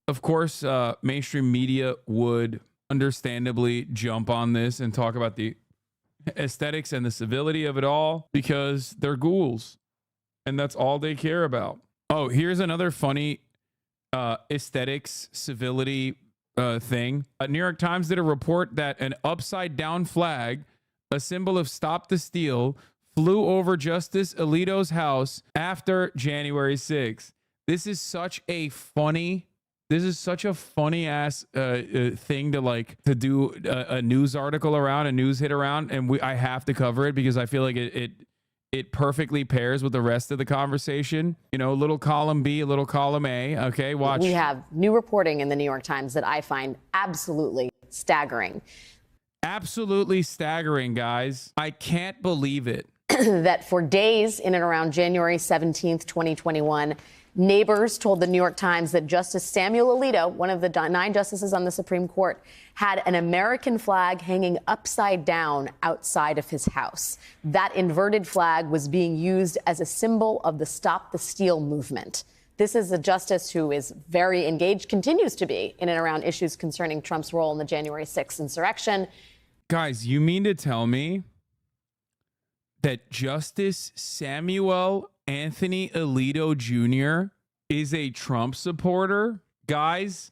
of course, mainstream media would understandably jump on this and talk about the aesthetics and the civility of it all because they're ghouls and that's all they care about. Oh, here's another funny aesthetics civility thing. New York Times did a report that an upside down flag, a symbol of Stop the Steal, flew over Justice Alito's house after January 6th. This is such a funny ass thing to do a news article around, a news hit around, and I have to cover it because I feel like it perfectly pairs with the rest of the conversation. You know, a little column B, a little column A. Okay, watch. We have new reporting in the New York Times that I find absolutely staggering. Absolutely staggering, guys. I can't believe it. That for days in and around January 17th, 2021, neighbors told the New York Times that Justice Samuel Alito, one of the 9 justices on the Supreme Court, had an American flag hanging upside down outside of his house. That inverted flag was being used as a symbol of the Stop the Steal movement. This is a justice who is very engaged, continues to be, in and around issues concerning Trump's role in the January 6th insurrection. Guys, you mean to tell me that Justice Samuel Anthony Alito Jr. is a Trump supporter? Guys,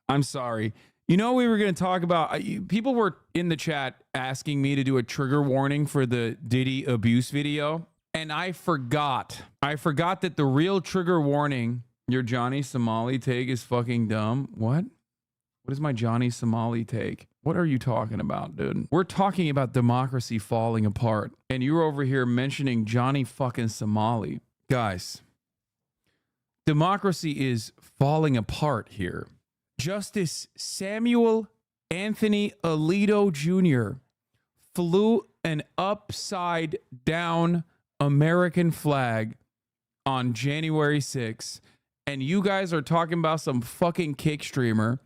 I'm sorry. You know, we were going to talk about, people were in the chat asking me to do a trigger warning for the Diddy abuse video. And I forgot that the real trigger warning, your Johnny Somali take is fucking dumb. What is my Johnny Somali take? What are you talking about, dude? We're talking about democracy falling apart. And you're over here mentioning Johnny fucking Somali. Guys, democracy is falling apart here. Justice Samuel Anthony Alito Jr. flew an upside down American flag on January 6th. And you guys are talking about some fucking kick streamer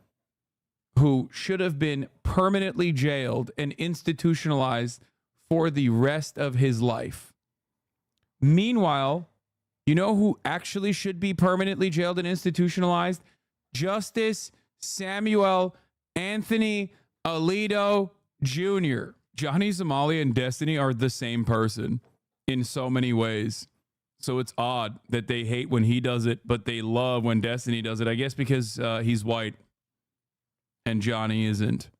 who should have been permanently jailed and institutionalized for the rest of his life. Meanwhile, you know who actually should be permanently jailed and institutionalized? Justice Samuel Anthony Alito Jr. Johnny Somali and Destiny are the same person in so many ways. So it's odd that they hate when he does it, but they love when Destiny does it. I guess because he's white. And Johnny isn't.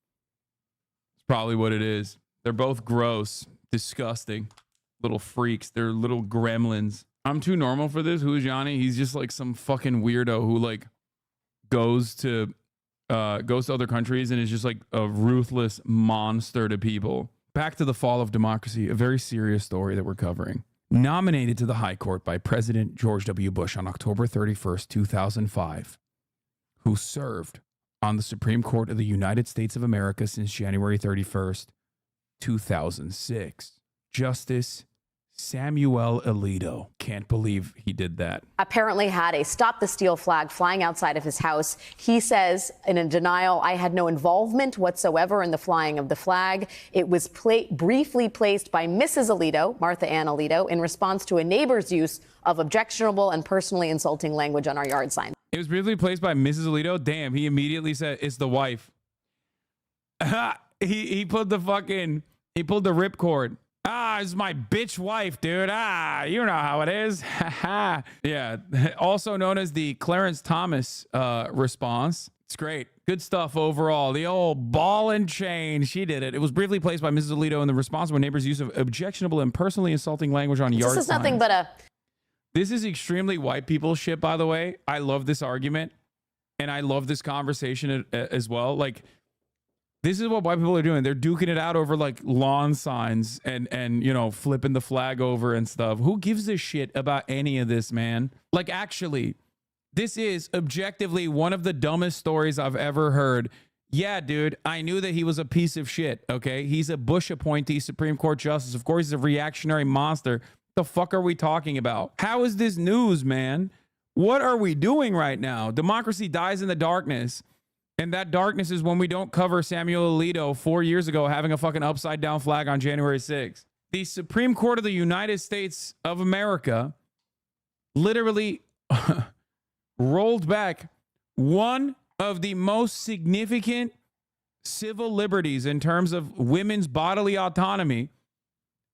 It's probably what it is. They're both gross, disgusting little freaks. They're little gremlins. I'm too normal for this. Who is Johnny? He's just like some fucking weirdo who like goes to other countries and is just like a ruthless monster to people. Back to the fall of democracy, a very serious story that we're covering. Nominated to the High Court by President George W. Bush on October 31st, 2005, who served on the Supreme Court of the United States of America since January 31st, 2006. Justice Samuel Alito. Can't believe he did that. Apparently had a Stop the Steal flag flying outside of his house. He says in a denial, I had no involvement whatsoever in the flying of the flag. It was briefly placed by Mrs. Alito, Martha Ann Alito, in response to a neighbor's use of objectionable and personally insulting language on our yard sign. It was briefly placed by Mrs. Alito. Damn, he immediately said it's the wife. he pulled the ripcord. It's my bitch wife, dude. You know how it is. Yeah. Also known as the Clarence Thomas response. It's great. Good stuff overall. The old ball and chain. She did it. It was briefly placed by Mrs. Alito in the response to a neighbor's use of objectionable and personally insulting language on yard signs. This is nothing but a... This is extremely white people shit, by the way. I love this argument. And I love this conversation as well. Like, this is what white people are doing. They're duking it out over like lawn signs and you know, flipping the flag over and stuff. Who gives a shit about any of this, man? Like, actually, this is objectively one of the dumbest stories I've ever heard. Yeah, dude, I knew that he was a piece of shit, okay? He's a Bush appointee Supreme Court justice. Of course, he's a reactionary monster. The fuck are we talking about? How is this news, man? What are we doing right now? Democracy dies in the darkness. And that darkness is when we don't cover Samuel Alito 4 years ago having a fucking upside down flag on January 6th. The Supreme Court of the United States of America literally rolled back one of the most significant civil liberties in terms of women's bodily autonomy.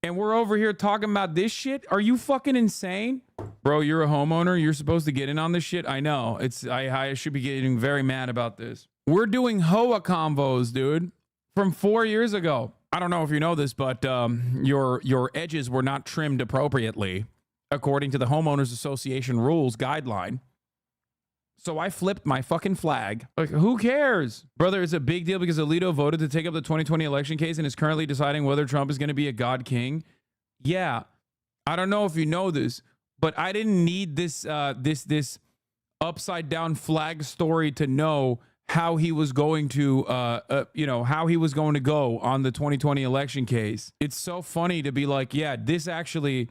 And we're over here talking about this shit? Are you fucking insane? Bro, you're a homeowner. You're supposed to get in on this shit. I know. I should be getting very mad about this. We're doing HOA convos, dude, from 4 years ago. I don't know if you know this, but your edges were not trimmed appropriately according to the Homeowners Association rules guideline. So I flipped my fucking flag. Like, who cares? Brother, it's a big deal because Alito voted to take up the 2020 election case and is currently deciding whether Trump is going to be a god king. Yeah. I don't know if you know this, but I didn't need this upside down flag story to know how he was going to how he was going to go on the 2020 election case. It's so funny to be like, yeah, this actually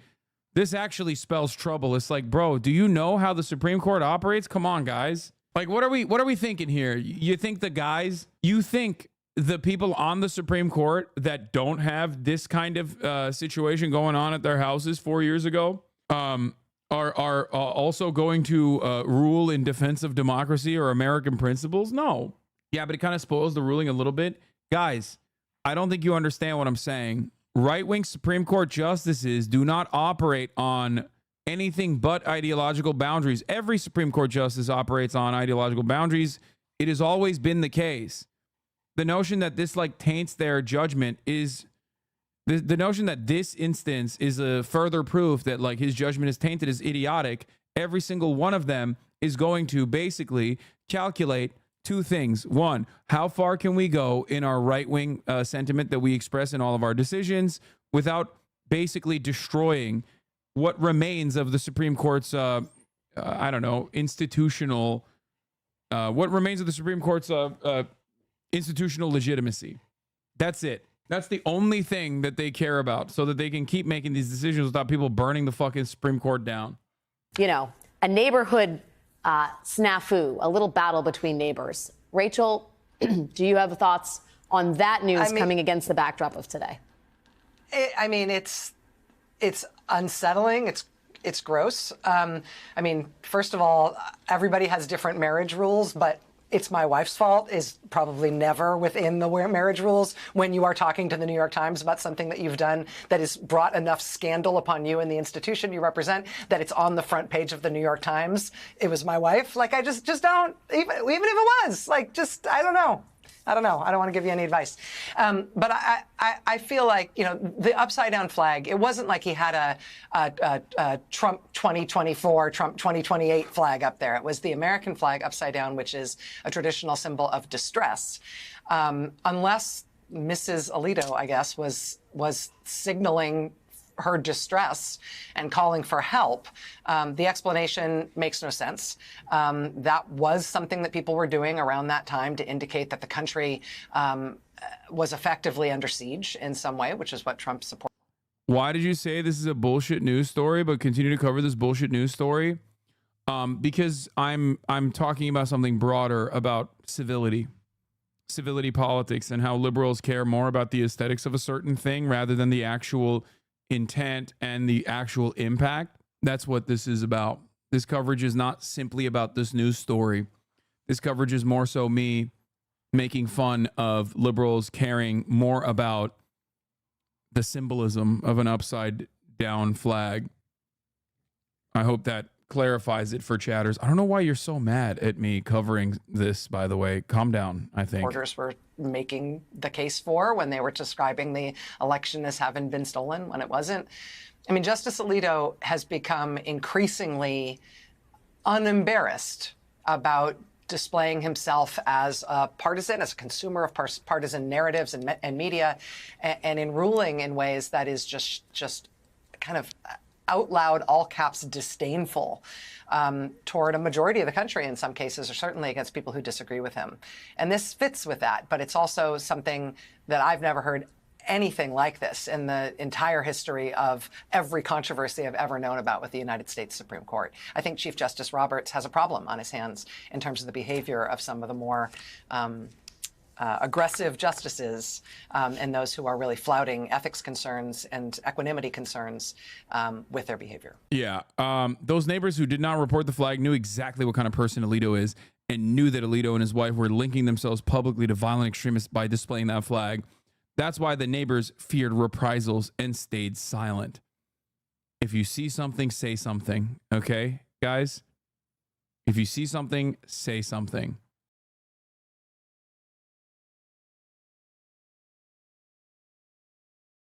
spells trouble. It's like, bro, do you know how the Supreme Court operates? Come on, guys. Like, what are we thinking here? You think the people on the Supreme Court that don't have this kind of situation going on at their houses 4 years ago are also going to rule in defense of democracy or American principles? No. Yeah, but it kind of spoils the ruling a little bit. Guys, I don't think you understand what I'm saying. Right-wing Supreme Court justices do not operate on anything but ideological boundaries. Every Supreme Court justice operates on ideological boundaries. It has always been the case. The notion that this taints their judgment is the notion that this instance is a further proof that his judgment is tainted is idiotic. Every single one of them is going to basically calculate two things. One, how far can we go in our right-wing sentiment that we express in all of our decisions without basically destroying what remains of the Supreme Court's, institutional, what remains of the Supreme Court's institutional legitimacy. That's it. That's the only thing that they care about, so that they can keep making these decisions without people burning the fucking Supreme Court down. You know, a neighborhood snafu, a little battle between neighbors. Rachel, do you have thoughts on that news coming against the backdrop of today? It's unsettling. It's gross. First of all, everybody has different marriage rules, but it's my wife's fault is probably never within the marriage rules when you are talking to the New York Times about something that you've done that has brought enough scandal upon you and the institution you represent that it's on the front page of the New York Times. It was my wife. I just don't, even if it was, I don't know. I don't want to give you any advice. But I feel like, the upside down flag, it wasn't like he had a Trump 2024, Trump 2028 flag up there. It was the American flag upside down, which is a traditional symbol of distress. Unless Mrs. Alito, I guess, was signaling her distress and calling for help. The explanation makes no sense. That was something that people were doing around that time to indicate that the country was effectively under siege in some way, which is what Trump supported. Why did you say this is a bullshit news story, but continue to cover this bullshit news story? Because I'm talking about something broader about civility politics, and how liberals care more about the aesthetics of a certain thing rather than the actual intent and the actual impact. That's what this is about. This coverage is not simply about this news story. This coverage is more so me making fun of liberals caring more about the symbolism of an upside down flag. I hope that clarifies it for chatters. I don't know why you're so mad at me covering this, by the way. Calm down, I think. Reporters were making the case for when they were describing the election as having been stolen when it wasn't. Justice Alito has become increasingly unembarrassed about displaying himself as a partisan, as a consumer of partisan narratives and media, and in ruling in ways that is just kind of out loud, all caps disdainful toward a majority of the country in some cases, or certainly against people who disagree with him. And this fits with that, but it's also something that I've never heard anything like this in the entire history of every controversy I've ever known about with the United States Supreme Court. I think Chief Justice Roberts has a problem on his hands in terms of the behavior of some of the more aggressive justices and those who are really flouting ethics concerns and equanimity concerns with their behavior. Yeah. Those neighbors who did not report the flag knew exactly what kind of person Alito is and knew that Alito and his wife were linking themselves publicly to violent extremists by displaying that flag. That's why the neighbors feared reprisals and stayed silent. If you see something, say something. Okay, guys? If you see something, say something.